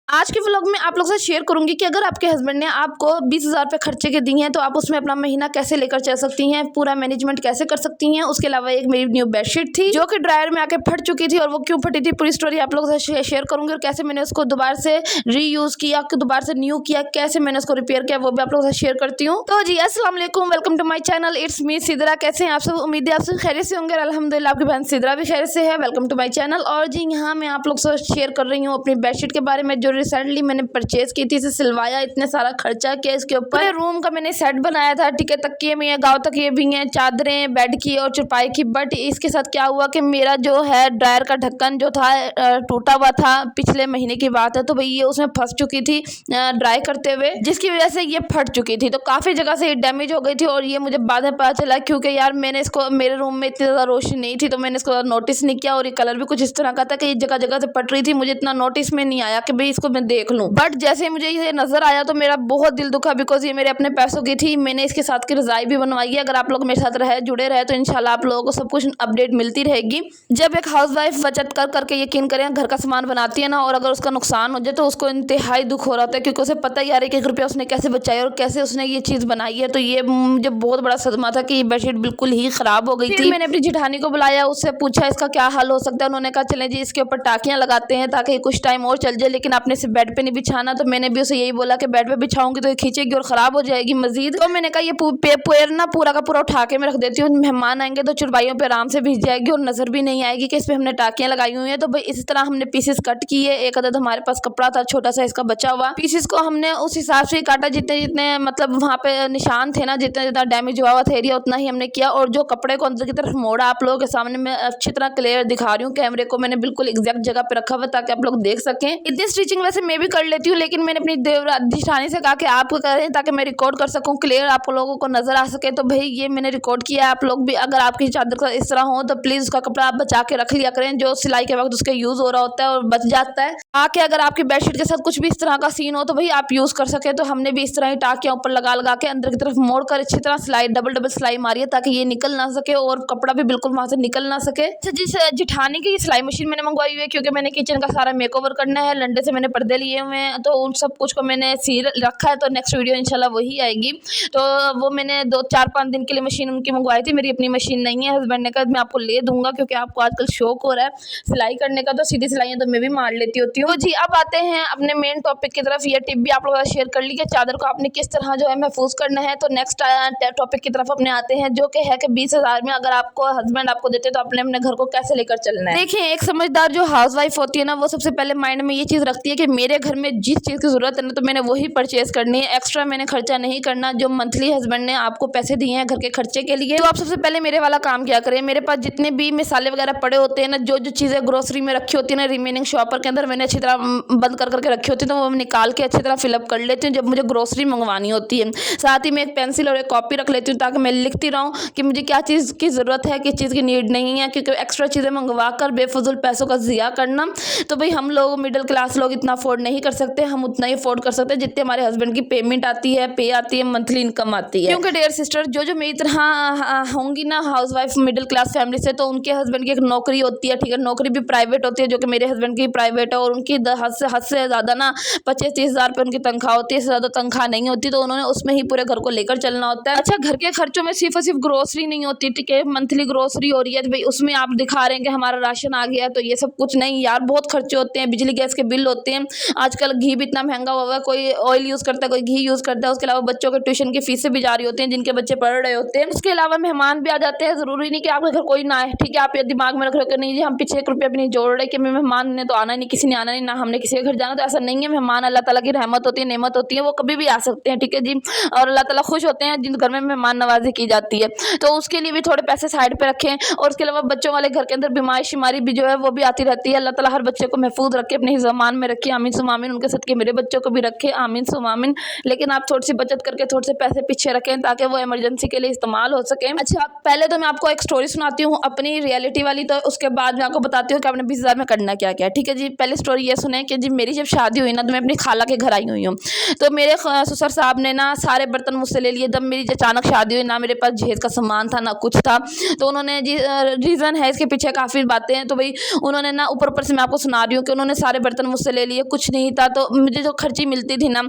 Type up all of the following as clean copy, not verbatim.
आज के व्लॉग में आप लोग से शेयर करूंगी कि अगर आपके हस्बैंड ने आपको 20,000 रुपये खर्चे के दिए हैं तो आप उसमें अपना महीना कैसे लेकर चल सकती हैं, पूरा मैनेजमेंट कैसे कर सकती हैं। उसके अलावा एक मेरी न्यू बेडशीट थी जो कि ड्रायर में आके फट चुकी थी और वो क्यों फटी थी पूरी स्टोरी आप लोगों से शेयर करूंगी और कैसे मैंने उसको दोबारा से रीयूज किया, दोबारा से न्यू किया, कैसे मैंने उसको रिपेयर किया वो भी आप लोगों से शेयर करती हूँ। तो जी अस्सलाम वालेकुम, welcome to my channel, it's me Sidra. कैसे हैं आप सब? उम्मीद है आप सब खैरियत से होंगे। अल्हम्दुलिल्लाह आपकी बहन सिद्रा भी खैरियत से है। Welcome to my channel. और जी यहाँ मैं आप लोग से शेयर कर रही हूँ अपनी बेडशीट के बारे में जो रिसेंटली मैंने परचेज की थी। इसे सिलवाया, इतने सारा खर्चा किया इसके ऊपर। रूम का मैंने सेट बनाया था, ठीक है, तकिए भी हैं, गाँव तकिए भी हैं, चादरें बेड की और चरपाई की। बट इसके साथ क्या हुआ कि मेरा जो है ड्रायर का ढक्कन जो था टूटा हुआ था, पिछले महीने की बात है। तो भाई ये उसमें फंस चुकी थी ड्राई करते हुए, जिसकी वजह से ये फट चुकी थी। तो काफ़ी जगह से ये डैमेज हो गई थी और ये मुझे बाद में पता चला क्योंकि यार मैंने इसको, मेरे रूम में इतनी ज़्यादा रोशनी नहीं थी तो मैंने इसको नोटिस नहीं किया। और ये कलर भी कुछ इस तरह का था कि ये जगह जगह से फट रही थी, मुझे इतना नोटिस में नहीं आया कि भाई इसको मैं देख लूँ। बट जैसे मुझे ये नजर आया तो मेरा बहुत दिल दुखा, बिकॉज ये मेरे अपने पैसों की थी। मैंने इसके साथ की रजाई भी बनवाई है। अगर आप लोग मेरे साथ जुड़े रहे तो इंशाल्लाह आप लोगों को सब कुछ अपडेट मिलती रहेगी। जब एक हाउसवाइफ बचत कर करके, यकीन करें, घर का सामान बनाती है ना और अगर उसका नुकसान हो जाए तो उसको इंतहाई दुख हो रहा होता है क्योंकि उसे पता ही यार एक रुपया उसने कैसे बचाया और कैसे उसने ये चीज़ बनाई है। तो ये मुझे बहुत बड़ा सदमा था कि ये बेडशीट बिल्कुल ही खराब हो गई थी। मैंने अपनी जिठानी को बुलाया, उससे पूछा इसका क्या हल हो सकता है। उन्होंने कहा चले जी इसके ऊपर टाकियां लगाते हैं ताकि कुछ टाइम और चल जाए, लेकिन आपने इसे बेड पे नहीं बिछाना। तो मैंने भी उसे यही बोला कि बेड पे बिछाऊंगी तो ये खींचेगी और खराब हो जाएगी मजीद। तो मैंने कहा ये पेपर ना पूरा का पूरा उठा के मैं रख देती हूँ, मेहमान आएंगे तो चुरबाइयों पे आराम से भिज जाएगी और नजर भी नहीं आएगी कि इस पे हमने टाकियां लगाई हुई हैं। तो भाई इस तरह हमने पीसेस कट किए। एक अदद हमारे पास कपड़ा था छोटा सा इसका बचा हुआ, पीसेस को हमने उस हिसाब से काटा जितने जितने मतलब वहाँ पे निशान थे ना, जितना जितना डैमेज हुआ था एरिया उतना ही हमने किया। और जो कपड़े को अंदर की तरफ मोड़ा, आप लोगों के सामने मैं अच्छी तरह क्लियर दिखा रही हूँ, कैमरे को मैंने बिल्कुल एग्जैक्ट जगह पे रखा हुआ ताकि आप लोग देख सकें। इतनी स्टिचिंग वैसे मैं भी कर लेती हूँ, लेकिन मैंने अपनी जिठानी से कहा कि आप करें ताकि मैं रिकॉर्ड कर सकूं, क्लियर आप लोगों को नजर आ सके। तो भाई ये मैंने रिकॉर्ड किया है। आप लोग भी अगर आपकी चादर का इस तरह हो तो प्लीज उसका कपड़ा आप बचा के रख लिया करें, जो सिलाई के वक्त उसका यूज हो रहा होता है और बच जाता है। आके अगर आपकी बेडशीट के साथ कुछ भी इस तरह का सीन हो तो भाई आप यूज कर सके। तो हमने भी इस तरह ही टाकियां ऊपर लगा लगा के अंदर की तरफ मोड़ कर अच्छी तरह सिलाई डबल सिलाई मारी है ताकि ये निकल ना सके और कपड़ा भी बिल्कुल वहां से निकल ना सके। जिस जिठानी की सिलाई मशीन मैंने मंगवाई हुई है क्योंकि मैंने किचन का सारा मेकओवर करना है। लंडे से मैंने पर्दे लिए हुए हैं तो उन सब कुछ को मैंने सी रखा है। तो नेक्स्ट वीडियो इंशाल्लाह वही आएगी। तो वो मैंने 2-4-5 दिन के लिए मशीन उनकी मंगवाई थी, मेरी अपनी मशीन नहीं है। हस्बैंड ने कहा मैं आपको ले दूंगा क्योंकि आपको आजकल शौक हो रहा है सिलाई करने का, तो सीधी सिलाइयाँ तो मैं भी मार लेती होती हूँ। तो जी अब आते हैं अपने मेन टॉपिक की तरफ। ये टिप भी आप लोगों से शेयर कर ली कि चादर को आपने किस तरह जो है महफूज करना है। तो नेक्स्ट टॉपिक की तरफ अपने आते हैं जो कि है कि 20,000 में अगर आपको हस्बैंड आपको देते तो अपने अपने घर को कैसे लेकर चलना है। देखिए एक समझदार जो हाउसवाइफ होती है ना वो सबसे पहले माइंड में ये चीज़ रखती है कि मेरे घर में जिस चीज़ की जरूरत है ना तो मैंने वही परचेज करनी है, एक्स्ट्रा मैंने खर्चा नहीं करना। जो मंथली हस्बैंड ने आपको पैसे दिए हैं घर के खर्चे के लिए, तो आप सबसे पहले मेरे वाला काम किया करें। मेरे पास जितने भी मसाले वगैरह पड़े होते हैं ना, जो जो चीज़ें ग्रोसरी में रखी होती है ना रिमेनिंग शॉपर के अंदर, मैंने अच्छी तरह बंद कर करके रखी होती है, तो वो निकाल के अच्छी तरह फिलअप कर लेती हूँ जब मुझे ग्रोसरी मंगवानी होती है। साथ ही मैं एक पेंसिल और एक कॉपी रख लेती हूँ ताकि मैं लिखती रहूँ कि मुझे क्या चीज़ की ज़रूरत है, किस चीज़ की नीड नहीं है, क्योंकि एक्स्ट्रा चीज़ें मंगवा कर बेफजूल पैसों का ज़िया करना तो भाई हम लोग मिडिल क्लास लोग इतना अफोर्ड नहीं कर सकते। हम उतना ही अफोर्ड कर सकते हैं जितने हमारे हस्बैंड की पेमेंट आती है, पे आती है, मंथली इनकम आती है। क्योंकि डियर सिस्टर जो मेरी तरह होंगी ना हाउसवाइफ मिडिल क्लास फैमिली से, तो उनके हस्बैंड की एक नौकरी होती है, ठीक है, नौकरी भी प्राइवेट होती है जो कि मेरे हस्बैंड की प्राइवेट है और उनकी हद से ज़्यादा ना 25-30 हज़ार रुपये उनकी तनख्वाह होती है, इससे ज़्यादा तनख्वाह नहीं होती। तो उन्होंने उसमें ही पूरे घर को लेकर चलना होता है। अच्छा घर के खर्चों में सिर्फ और सिर्फ ग्रोसरी नहीं होती, ठीक है, मंथली ग्रोसरी हो रही है तो भाई उसमें आप दिखा रहे हैं कि हमारा राशन आ गया, तो ये सब कुछ नहीं यार, बहुत खर्चे होते हैं, बिजली गैस के बिल होते हैं, आजकल घी भी इतना महंगा हुआ है, कोई ऑयल यूज़ करता है कोई घी यूज़ करता है। उसके अलावा बच्चों के ट्यूशन की फीसें भी जारी होती हैं जिनके बच्चे पढ़ रहे होते हैं। उसके अलावा मेहमान भी आ जाते हैं, ज़रूरी नहीं कि आपके घर कोई ना आए, ठीक है, आप ये दिमाग में रख रहे हो कि नहीं जी हम पीछे 1 रुपया भी नहीं जोड़ रहे कि मेहमान ने तो आना नहीं, किसी ने आना नहीं, ना हमने किसी के घर जाना। तो ऐसा नहीं है, मेहमान अल्लाह ताला की रहमत होती है, नेमत होती है, वो कभी भी आ सकते हैं, ठीक है जी। और अल्लाह ताला खुश होते हैं जिन घर में मेहमान नवाजी की जाती है, तो उसके लिए भी थोड़े पैसे साइड पे रखें। और उसके अलावा बच्चों वाले घर के अंदर बीमारी शिमारी भी जो है वो भी आती रहती है। अल्लाह ताला हर बच्चे को महफूज रखे, अपने ज़मान में रखे, आमीन सुम आमीन। उनके सदके मेरे बच्चों को भी रखे, आमीन सुम आमीन। लेकिन आप थोड़ी सी बचत करके थोड़े से पैसे पीछे रखें ताकि वो इमरजेंसी के लिए इस्तेमाल हो सके। अच्छा पहले तो मैं आपको एक स्टोरी सुनाती हूँ अपनी रियलिटी वाली, तो उसके बाद मैं आपको बताती हूँ कि आपने 20,000 में करना क्या क्या, ठीक है जी। पहले स्टोरी ये सुने कि जी मेरी जब शादी हुई ना तो मैं अपनी खाला के घर आई हुई हूँ, तो मेरे ससुर साहब ने ना सारे बर्तन मुझसे ले लिए। जब मेरी अचानक शादी हुई ना मेरे पास जहेज का सामान था ना कुछ था, तो उन्होंने जी रीज़न है इसके पीछे काफ़ी बातें हैं। तो भाई उन्होंने ना ऊपर से मैं आपको सुना रही हूँ कि उन्होंने सारे बर्तन मुझसे ले लिए। लिए कुछ नहीं था। तो मुझे जो खर्ची मिलती थी ना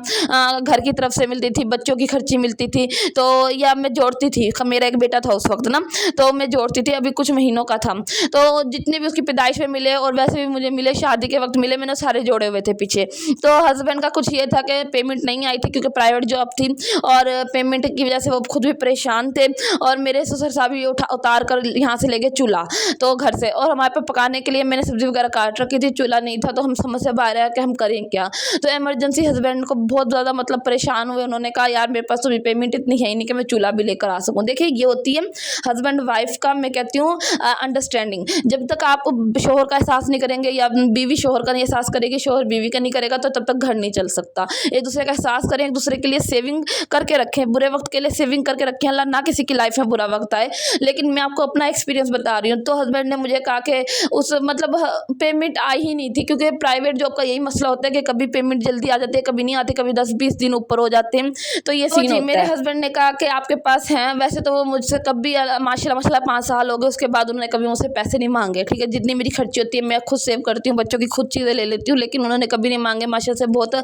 घर की तरफ से मिलती थी, बच्चों की खर्ची मिलती थी, तो या मैं जोड़ती थी। मेरा एक बेटा था उस वक्त ना, तो मैं जोड़ती थी, अभी कुछ महीनों का था। तो जितने भी उसकी पैदाइश में मिले और वैसे भी मुझे मिले, शादी के वक्त मिले, मैंने सारे जोड़े हुए थे पीछे। तो हस्बैंड का कुछ ये था कि पेमेंट नहीं आई थी क्योंकि प्राइवेट जॉब थी और पेमेंट की वजह से वो खुद भी परेशान थे। और मेरे ससुर साहब भी उतार कर यहाँ से ले गए चूल्हा तो घर से, और हमारे पे पकाने के लिए मैंने सब्जी वगैरह काट रखी थी, चूल्हा नहीं था। तो हम समझ से बाहर आया कि हम करें क्या। तो इमरजेंसी हस्बैंड को बहुत ज़्यादा मतलब परेशान हुए। उन्होंने कहा यार मेरे पास तो भी पेमेंट इतनी है ही नहीं कि मैं चूल्हा भी लेकर आ सकूँ। देखिए ये होती है हस्बैंड वाइफ का, मैं कहती हूँ अंडरस्टैंडिंग। जब तक आप शोहर का एहसास नहीं करेंगे या बीवी शोहर का नहीं एहसास करेगी, शोहर बीवी का नहीं करेगा, तो तब तक घर नहीं चल सकता। एक दूसरे का एहसास करें, एक दूसरे के लिए सेविंग करके रखें, बुरे वक्त के लिए सेविंग करके रखें। अल्लाह ना किसी की लाइफ में बुरा वक्त आए। लेकिन मैं आपको अपना एक्सपीरियंस बता रही हूँ। तो हस्बैंड ने मुझे कहा कि उस मतलब पेमेंट आई ही नहीं थी, क्योंकि प्राइवेट जॉब का यही मसला होता है कि कभी पेमेंट जल्दी आ जाती है, कभी नहीं आती, कभी 10-20 दिन ऊपर हो जाते हैं। तो ये सीन होता है। मेरे हस्बैंड ने कहा कि आपके पास हैं, वैसे तो वो मुझसे कभी माशाल्लाह 5 साल हो गए, उसके बाद उन्होंने कभी मुझसे पैसे नहीं मांगे। ठीक है, जितनी मेरी खर्ची होती है मैं खुद सेव करती हूँ, बच्चों की खुद चीज़ें ले लेती हूँ, लेकिन उन्होंने कभी नहीं मांगे। माशाल्लाह से बहुत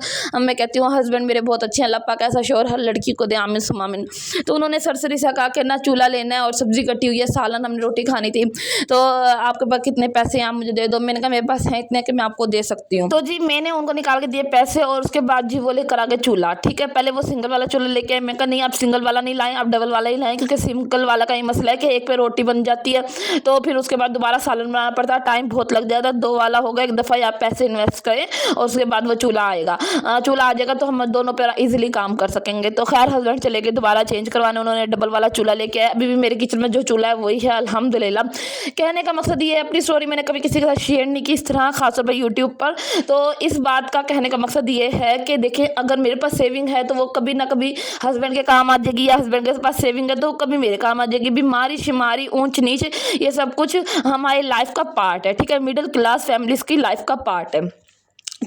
मैं कहती हूँ हस्बैंड मेरे बहुत अच्छे हैं। अल्लाह पाक ऐसा शोहर हर लड़की को दे, आमीन सुम्मा आमीन। तो उन्होंने सरसरी से कहा कि ना चूल्हा लेना है और सब्जी कटी हुई है, सालन हमने रोटी खानी थी, तो आपके पास कितने पैसे हैं आप मुझे दे दो। मैंने कहा मेरे पास हैं इतने कि मैं आपको दे सकती हूँ। तो जी मैंने उनको निकाल के दिए पैसे और उसके बाद जी वो लेकर आ गए चूल्हा। ठीक है, पहले वो सिंगल वाला चूल्हा लेके आए। मैं कहा नहीं आप सिंगल वाला नहीं लाएं, आप डबल वाला ही लाएं, क्योंकि सिंगल वाला का ये मसला है कि एक पे रोटी बन जाती है, तो फिर उसके बाद दोबारा सालन बनाना पड़ता है, टाइम बहुत लग जाता है। 2 वाला होगा, एक दफ़ा आप पैसे इन्वेस्ट करें और उसके बाद वो चूल्हा आएगा। चूल्हा आ जाएगा तो हम दोनों पे ईजिली काम कर सकेंगे। तो खैर हस्बैंड चले गए दोबारा चेंज करवाने, उन्होंने डबल वाला चूल्हा लेके आया। अभी भी मेरे किचन में जो चूल्हा है वही है अल्हम्दुलिल्लाह। कहने का मकसद ये है, अपनी स्टोरी मैंने कभी किसी के साथ शेयर नहीं की इस तरह, खासतौर पर यूट्यूब पर। तो इस बात का कहने का मकसद ये है कि देखिए अगर मेरे पास सेविंग है तो वो कभी ना कभी हस्बैंड के काम आ जाएगी, या हस्बैंड के पास सेविंग है तो कभी मेरे काम आ जाएगी। बीमारी शिमारी ऊंच नीच ये सब कुछ हमारी लाइफ का पार्ट है। ठीक है, मिडिल क्लास फैमिलीज की लाइफ का पार्ट है।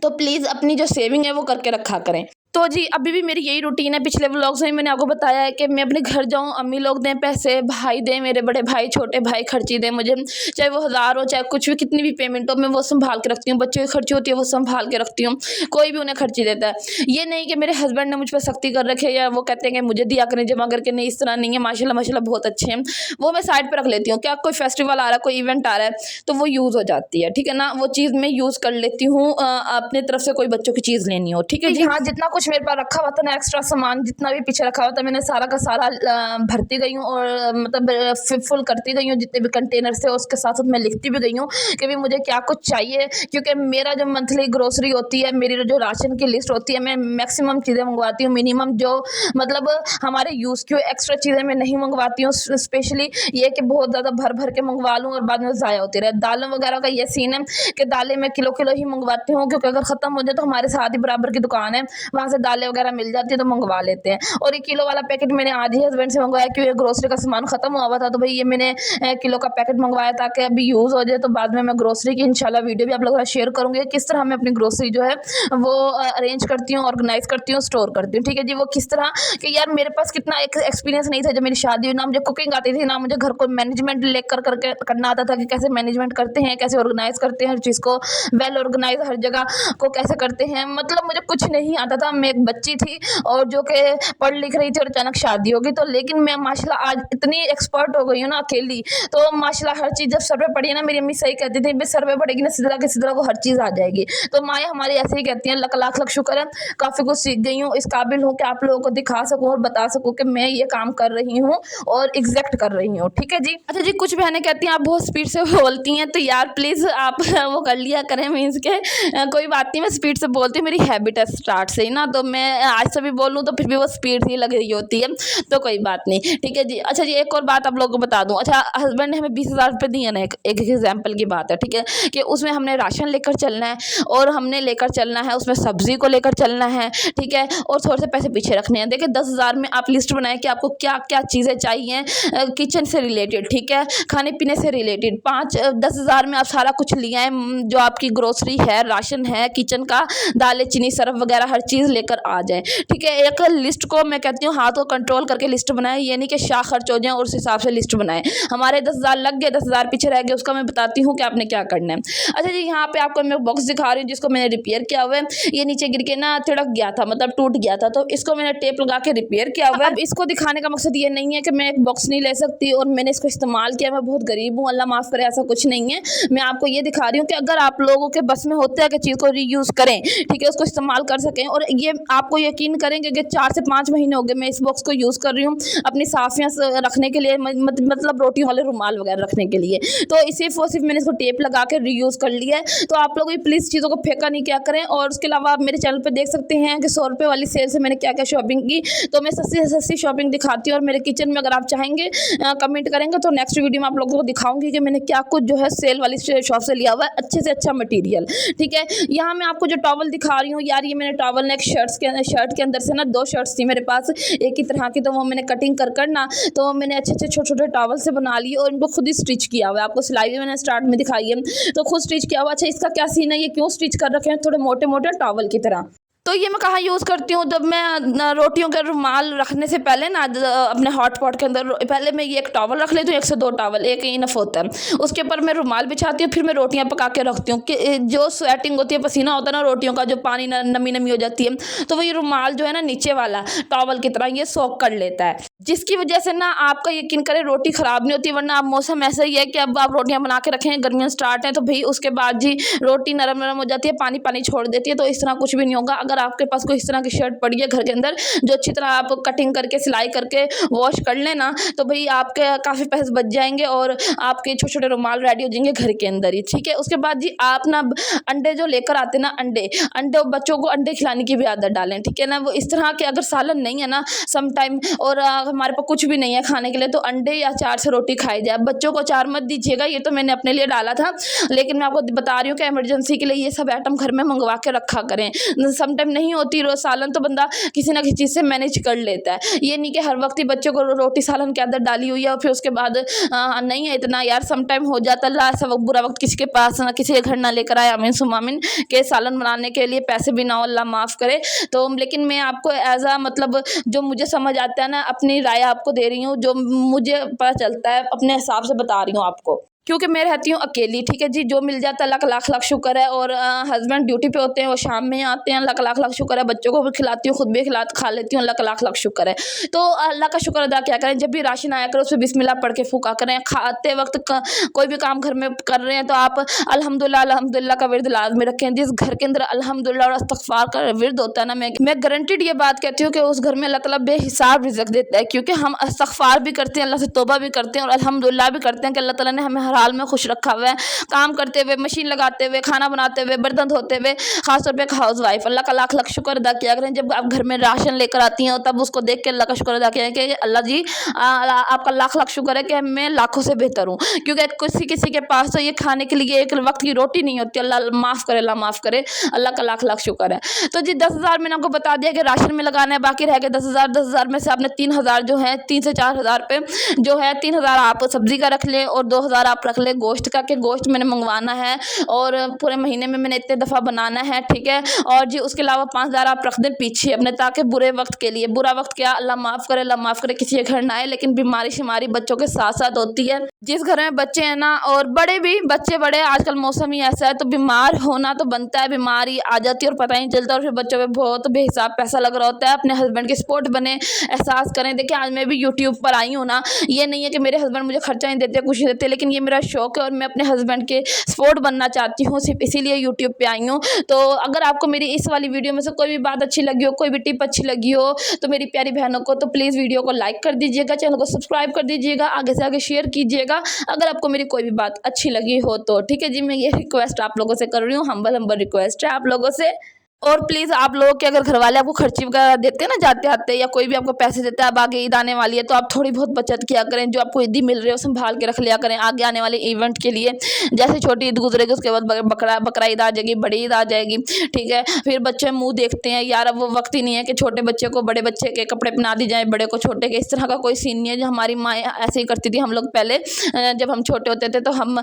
तो प्लीज़ अपनी जो सेविंग है वो करके रखा करें। तो जी अभी भी मेरी यही रूटीन है। पिछले व्लॉग्स में मैंने आपको बताया है कि मैं अपने घर जाऊँ, अम्मी लोग दें पैसे, भाई दें, मेरे बड़े भाई छोटे भाई खर्ची दें मुझे, चाहे वो 1000 हो चाहे कुछ भी, कितनी भी पेमेंट हो, मैं वो संभाल के रखती हूँ। बच्चों की खर्ची होती है वो संभाल के रखती हूँ, कोई भी उन्हें खर्ची देता है। ये नहीं कि मेरे हस्बैंड ने मुझ पर सख्ती कर रखी है या वो कहते हैं कि मुझे दिया करें जमा करके, नहीं इस तरह नहीं है। माशाल्लाह बहुत अच्छे हैं, वो मैं साइड पर रख लेती हूँ। क्या कोई फेस्टिवल आ रहा है, कोई इवेंट आ रहा है तो वो यूज़ हो जाती है, ठीक है ना, वो चीज़ मैं यूज़ कर लेती हूँ अपने तरफ से, कोई बच्चों की चीज़ लेनी हो। ठीक है जी हाँ, जितना कुछ मेरे पास रखा हुआ था, एक्स्ट्रा सामान जितना भी पीछे रखा हुआ था, मैंने सारा का सारा भरती गई हूँ और मतलब फुल करती गई हूँ जितने भी कंटेनर थे। उसके साथ साथ मैं लिखती भी गई हूँ कि भी मुझे क्या कुछ चाहिए, क्योंकि मेरा जो मंथली ग्रोसरी होती है, मेरी जो राशन की लिस्ट होती है, मैं मैक्सिमम चीज़ें मंगवाती हूँ। मिनिमम जो मतलब हमारे यूज़ की एक्स्ट्रा चीज़ें मैं नहीं मंगवाती हूँ। स्पेशली ये कि बहुत ज़्यादा भर भर के मंगवा लूँ और बाद में ज़ाया होती रहे। दालों वगैरह का ये सीन है कि दालें मैं किलो किलो ही मंगवाती हूँ, क्योंकि अगर ख़त्म हो जाए तो हमारे साथ ही बराबर की दुकान है, वहाँ से दालें वगैरह मिल जाती है तो मंगवा लेते हैं। और ये किलो वाला पैकेट मैंने आज ही हस्बैंड से मंगवाया, क्योंकि ग्रोसरी का सामान खत्म हुआ था, तो भाई ये मैंने किलो का पैकेट मंगवाया ताकि अभी यूज़ हो जाए। तो बाद में मैं ग्रोसरी की इंशाल्लाह वीडियो भी आप लोगों के साथ शेयर करूँगी, किस तरह मैं अपनी ग्रोसरी जो है वो अरेंज करती हूँ, ऑर्गेनाइज करती हूँ, स्टोर करती हूँ। ठीक है जी, वो किस तरह कि यार मेरे पास कितना एक्सपीरियंस नहीं था जब मेरी शादी हुई, ना मुझे कुकिंग आती थी, ना मुझे घर को मैनेजमेंट लेकर करके करना आता था कि कैसे मैनेजमेंट करते हैं, कैसे ऑर्गेनाइज करते हैं हर चीज़ को, वेल ऑर्गेनाइज हर जगह को कैसे करते हैं। मतलब मुझे कुछ नहीं आता था, मैं एक बच्ची थी और जो कि पढ़ लिख रही थी और अचानक शादी होगी। तो लेकिन मैं माशाल्लाह आज इतनी एक्सपर्ट हो गई हूँ ना अकेली। तो माशाल्लाह हर चीज़ जब सर पे पड़ी है ना, मेरी अम्मी सही कहती थी, सर पे पड़ेगी ना सिद्धरा के सिद्धरा को हर चीज़ आ जाएगी। तो माया हमारी ऐसे ही कहती हैं। लाख लाख लाख शुक्र है, काफ़ी कुछ सीख गई हूँ, इस काबिल हूँ कि आप लोगों को दिखा सकूँ और बता सकूँ कि मैं ये काम कर रही हूँ और एग्जैक्ट कर रही हूँ। ठीक है जी। अच्छा जी, कुछ बहनें कहती हैं आप बहुत स्पीड से बोलती हैं, तो यार प्लीज़ आप वो कर लिया करें, मीन्स के कोई बात नहीं, मैं स्पीड से बोलती हूँ, मेरी हैबिट है स्टार्ट से ही ना। तो मैं आज से भी बोलूँ तो फिर भी वो स्पीड ही लग रही होती है, तो कोई बात नहीं। ठीक है जी। अच्छा जी, एक और बात आप लोगों को बता दूं। अच्छा, हस्बैंड ने हमें 20,000 रुपये दिए ना, एक एग्जाम्पल की बात है, ठीक है, कि उसमें हमने राशन लेकर चलना है और हमने लेकर चलना है, उसमें सब्जी को लेकर चलना है, ठीक है, और थोड़े से पैसे पीछे रखने हैं। देखिए 10,000 में आप लिस्ट बनाएं कि आपको क्या क्या चीज़ें चाहिए किचन से रिलेटेड, ठीक है, खाने पीने से रिलेटेड। 10,000 में आप सारा कुछ लिया है, जो आपकी ग्रोसरी है, राशन है, किचन का, दालें चीनी सर्फ वगैरह हर चीज़ लेकर आ जाए। ठीक है, एक लिस्ट को मैं कहती हूँ हाथ को कंट्रोल करके लिस्ट बनाए, ये नहीं कि शाह खर्च हो जाए और उस हिसाब से लिस्ट बनाए। हमारे 10,000 लग गए, 10,000 पीछे रह गए, उसका मैं बताती हूँ कि आपने क्या करना है। अच्छा जी, यहाँ पे आपको मैं बॉक्स दिखा रही हूँ जिसको मैंने रिपेयर किया हुआ है। ये नीचे गिर के ना तिड़क गया था, मतलब टूट गया था, तो इसको मैंने टेप लगा के रिपेयर किया हुआ है। अब इसको दिखाने का मकसद ये नहीं है कि मैं एक बॉक्स नहीं ले सकती और मैंने इसको इस्तेमाल किया, मैं बहुत गरीब हूँ, अल्लाह माफ़ करे, ऐसा कुछ नहीं है। मैं आपको ये दिखा रही हूँ कि अगर आप लोगों के बस में होता है कि चीज़ को रीयूज़ करें, ठीक है, उसको इस्तेमाल कर सकें। और ये आपको यकीन करेंगे कि 4 से 5 महीने हो गए मैं इस बॉक्स को यूज़ कर रही हूँ अपनी साफियाँ रखने के लिए, मतलब रोटियों वाले रुमाल वगैरह रखने के लिए। तो सिर्फ और सिर्फ मैंने इसको टेप लगा के रीयूज़ कर लिया है। तो आप लोग भी प्लीज़ चीज़ों को फेंका नहीं क्या करें। और उसके अलावा आप मेरे चैनल पर देख सकते हैं कि 100 रुपये वाली सेल से मैंने क्या क्या शॉपिंग की। तो मैं सस्ती से सस्ती शॉपिंग दिखाती हूँ और मेरे किचन में अगर आप चाहेंगे कमेंट करेंगे तो नेक्स्ट वीडियो में आप लोगों को दिखाऊंगी कि मैंने क्या कुछ जो है सेल वाली शॉप से लिया हुआ है, अच्छे से अच्छा मटेरियल। ठीक है, यहाँ मैं आपको जो टॉवल दिखा रही हूँ यार, ये मैंने टॉवल ने एक शर्ट के अंदर से ना 2 शर्ट्स थी मेरे पास एक ही तरह की, तो वो मैंने कटिंग कर ना, तो मैंने अच्छे अच्छे छोटे छोटे टॉवल से बना लिए और इनको खुद ही स्टिच किया हुआ है। आपको सिलाई भी मैंने स्टार्ट में दिखाई है, तो खुद स्टिच किया हुआ। अच्छा, इसका क्या सीन है, ये क्यों स्टिच कर रखे हैं थोड़े मोटे मोटे टॉवल की तरह। तो ये मैं कहाँ यूज़ करती हूँ, जब मैं रोटियों के रुमाल रखने से पहले ना अपने हॉट पॉट के अंदर पहले मैं ये एक टॉवल रख लेती हूँ, 1 से 2 टॉवल, एक इनफ होता है। उसके ऊपर मैं रुमाल बिछाती हूँ, फिर मैं रोटियाँ पका के रखती हूँ कि जो स्वेटिंग होती है, पसीना होता है ना रोटियों का, जो पानी नमी नमी हो जाती है, तो वो ये रुमाल जो है ना नीचे वाला टॉवल की तरह ये सोक कर लेता है, जिसकी वजह से ना आपका यकीन करें रोटी ख़राब नहीं होती। वरना अब मौसम ऐसा ही है कि अब आप रोटियाँ बना के रखें, गर्मियाँ स्टार्ट हैं, तो भाई उसके बाद जी रोटी नरम नरम हो जाती है, पानी पानी छोड़ देती है। तो इस तरह कुछ भी नहीं होगा। अगर आपके पास कोई इस तरह की शर्ट पड़ी है घर के अंदर जो अच्छी तरह आप कटिंग करके सिलाई करके वॉश कर लेना, तो भाई आपके काफ़ी पैसे बच जाएंगे और आपके छोटे छोटे रुमाल रेडी हो जाएंगे घर के अंदर ही। ठीक है, उसके बाद जी आप ना अंडे जो लेकर आते ना, अंडे बच्चों को अंडे खिलाने की भी आदत डालें। ठीक है ना, वो इस तरह के अगर सालन नहीं है ना सम टाइम और हमारे पास कुछ भी नहीं है खाने के लिए, तो अंडे या अचार से रोटी खाई जाए। बच्चों को अचार मत दीजिएगा, ये तो मैंने अपने लिए डाला था, लेकिन मैं आपको बता रही हूँ कि इमरजेंसी के लिए ये सब आइटम घर में मंगवा के रखा करें। सम टाइम नहीं होती रोज सालन, तो बंदा किसी ना किसी चीज़ से मैनेज कर लेता है। ये नहीं कि हर वक्त ही बच्चों को रोटी सालन की आदत डाली हुई है और फिर उसके बाद नहीं है इतना। यार सम टाइम हो जाता है, ऐसा बुरा वक्त किसी के पास ना किसी के घर ना लेकर आए, आमीन सुमामिन, के सालन बनाने के लिए पैसे भी ना हो, अल्लाह माफ़ करे। तो लेकिन मैं आपको एज आ मतलब जो मुझे समझ आता है ना, अपनी राय आपको दे रही हूँ, जो मुझे पता चलता है अपने हिसाब से बता रही हूँ आपको, क्योंकि मैं रहती हूँ अकेली। ठीक है जी, जो मिल जाता है लाख लाख शुक्र है। और हस्बैंड ड्यूटी पे होते हैं, वो शाम में आते हैं, लाख लाख शुक्र है। बच्चों को भी खिलाती हूँ, खुद भी खा लेती हूँ, लाख लाख शुक्र है। तो अल्लाह का शुक्र अदा क्या करें, जब भी राशन आया करो उसमें बिस्मिल्लाह पढ़ के फूका करें। खाते वक्त कोई भी काम घर में कर रहे हैं तो आप अल्हम्दुलिल्लाह का विर्द लाज़मी रखें। जिस घर के अंदर अल्हम्दुलिल्लाह और इस्तग़फ़ार का विर्द होता है ना, मैं गारंटीड ये बात कहती हूँ कि उस घर में अल्लाह ताला बेहिसाब रिज़्क़ देता है, क्योंकि हम इस्तग़फ़ार भी करते हैं, अल्लाह से तौबा भी करते हैं और अल्हम्दुलिल्लाह भी करते हैं कि अल्लाह ताला ने हमें हर हाल में खुश रखा हुआ है। काम करते हुए, मशीन लगाते हुए, खाना बनाते हुए, बर्तन धोते हुए, खासतौर पे हाउस वाइफ, अल्लाह का लाख लाख शुक्र अदा किया करें। जब आप घर में राशन लेकर आती हैं तब उसको देख के अल्लाह का शुक्र अदा किया कि अल्लाह जी आपका लाख लाख शुक्र है कि मैं लाखों से बेहतर हूँ, क्योंकि किसी के पास तो ये खाने के लिए एक वक्त की रोटी नहीं होती। अल्लाह माफ़ करे, अल्लाह माफ़ करे, अल्लाह का लाख लाख शुक्र है। तो जी 10,000 मैंने आपको बता दिया कि राशन में लगाना है, बाकी रह गए 10,000 में से आपने 3,000 जो है 3 से 4,000 पे जो है 3,000 आप सब्जी का रख लें और 2,000 आप रख लें गोश्त का, कि गोश्त मैंने मंगवाना है और पूरे महीने में मैंने इतने दफ़ा बनाना है। ठीक है, और जी उसके अलावा 5,000 आप रख दें पीछे अपने, ताकि बुरे वक्त के लिए, बुरा वक्त क्या अल्लाह माफ़ करे, अल्लाह माफ़ करे, किसी के घर ना आए, लेकिन बीमारी शिमारी बच्चों के साथ साथ होती है। जिस घर में बच्चे हैं ना, और बड़े भी, बच्चे बड़े, आजकल मौसम ही ऐसा है तो बीमार होना तो बनता है, बीमारी आ जाती है और पता ही नहीं चलता, और फिर बच्चों पे बहुत बेहिसाब पैसा लग रहा होता है। अपने हस्बैंड की सपोर्ट बने, एहसास करें। देखिए आज मैं भी यूट्यूब पर आई हूँ ना, ये नहीं है कि मेरे हस्बैंड मुझे खर्चा नहीं देते, कुछ नहीं देते, लेकिन ये मेरा शौक है और मैं अपने हस्बैंड के सपोर्ट बनना चाहती हूँ, सिर्फ इसीलिए यूट्यूब पे आई हूँ। तो अगर आपको मेरी इस वाली वीडियो में से कोई भी बात अच्छी लगी हो, कोई भी टिप अच्छी लगी हो, तो मेरी प्यारी बहनों को तो प्लीज़ वीडियो को लाइक कर दीजिएगा, चैनल को सब्सक्राइब कर दीजिएगा, आगे से आगे शेयर कीजिएगा अगर आपको मेरी कोई भी बात अच्छी लगी हो तो। ठीक है जी, मैं ये रिक्वेस्ट आप लोगों से कर रही हूँ, हम्बल रिक्वेस्ट है आप लोगों से। और प्लीज़ आप लोगों के अगर घर वाले आपको खर्ची वगैरह देते हैं ना जाते आते, या कोई भी आपको पैसे देता है, अब आगे ईद आने वाली है, तो आप थोड़ी बहुत बचत किया करें। जो आपको ईदी मिल रही है संभाल के रख लिया करें आगे आने वाले इवेंट के लिए। जैसे छोटी ईद गुजरेगी उसके बाद बकरा ईद आ जाएगी, बड़ी ईद आ जाएगी। ठीक है, फिर बच्चे मुँह देखते हैं, यार अब वो वक्त ही नहीं है कि छोटे बच्चे को बड़े बच्चे के कपड़े पहना दी जाए, बड़े को छोटे के, इस तरह का कोई सीन नहीं है। जो हमारी माँ ऐसे ही करती थी, हम लोग पहले जब हम छोटे होते थे तो हम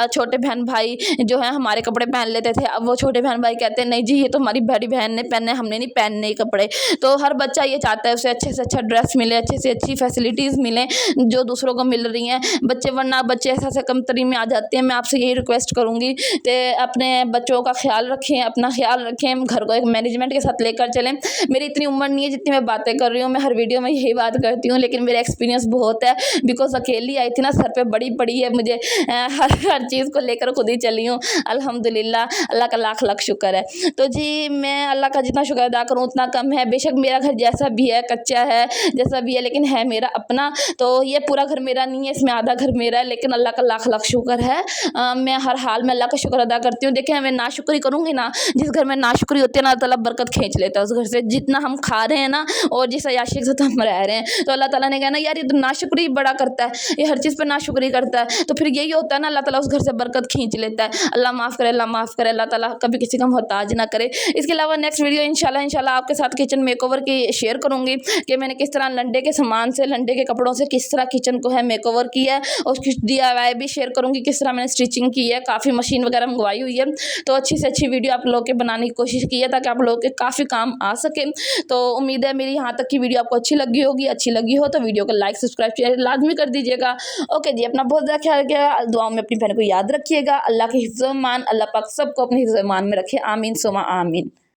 छोटे बहन भाई जो है हमारे कपड़े पहन लेते थे। अब वो छोटे बहन भाई कहते हैं नहीं जी ये तो हमारी हमारी बड़ी बहन ने पहने, हमने नहीं पहनने ही कपड़े। तो हर बच्चा ये चाहता है उसे अच्छे से अच्छा ड्रेस मिले, अच्छे से अच्छी फैसिलिटीज़ मिलें जो दूसरों को मिल रही हैं बच्चे, वरना बच्चे ऐसा कमतरी में आ जाते हैं। मैं आपसे यही रिक्वेस्ट करूँगी कि अपने बच्चों का ख्याल रखें, अपना ख्याल रखें, घर को एक मैनेजमेंट के साथ लेकर चलें। मेरी इतनी उम्र नहीं है जितनी मैं बातें कर रही हूँ, मैं हर वीडियो में यही बात करती हूँ, लेकिन मेरा एक्सपीरियंस बहुत है। बिकॉज अकेली आई थी ना, सर पे बड़ी पड़ी है मुझे, हर चीज़ को लेकर खुद ही चली हूँ। अल्हम्दुलिल्लाह, अल्लाह का लाख लाख शुक्र है। तो जी मैं अल्लाह का जितना शुक्र अदा करूँ उतना कम है। बेशक मेरा घर जैसा भी है, कच्चा है, जैसा भी है, लेकिन है मेरा अपना। तो ये पूरा घर मेरा नहीं है, इसमें आधा घर मेरा है, लेकिन अल्लाह का लाख लाख शुक्र है। मैं हर हाल में अल्लाह का शुक्र अदा करती हूँ। देखें, मैं नाशुक्री करूँगी ना, जिस घर में नाशुक्री होती है ना, अल्लाह ताला बरकत खींच लेता है उस घर से। जितना हम खा रहे हैं ना और जिस अय्याशी के साथ हम रह रहे हैं, तो अल्लाह ताला ने कहा ना यार, ये तो नाशुक्री बड़ा करता है, ये हर चीज़ पर नाशुक्री करता है। तो फिर यही होता है ना, अल्लाह ताला उस घर से बरकत खींच लेता है। अल्लाह माफ़ करे, अल्लाह माफ़ करे, अल्लाह ताला कभी किसी का मोहताज ना करे। इसके अलावा नेक्स्ट वीडियो इंशाल्लाह आपके साथ किचन मेकओवर की शेयर करूँगी कि मैंने किस तरह लंडे के सामान से, लंडे के कपड़ों से किस तरह किचन को है मेकओवर किया है, और कुछ DIY भी शेयर करूँगी, किस तरह मैंने स्टिचिंग की है, काफ़ी मशीन वगैरह मंगवाई हुई है। तो अच्छी से अच्छी वीडियो आप लोगों के बनाने की कोशिश की है ताकि आप लोगों के काफ़ी काम आ सके। तो उम्मीद है मेरी यहाँ तक की वीडियो आपको अच्छी लगी होगी। अच्छी लगी हो तो वीडियो को लाइक, सब्सक्राइब, शेयर लाजमी कर दीजिएगा। ओके जी, अपना बहुत ज़्यादा ख्याल रखिएगा, दुआओं में अपनी बहन को याद रखिएगा। अल्लाह के हिफ्ज़-ओ-मान, अल्लाह पाक सबको अपने हिफ्ज़-ओ-मान में रखे। आमीन सुमा आमीन।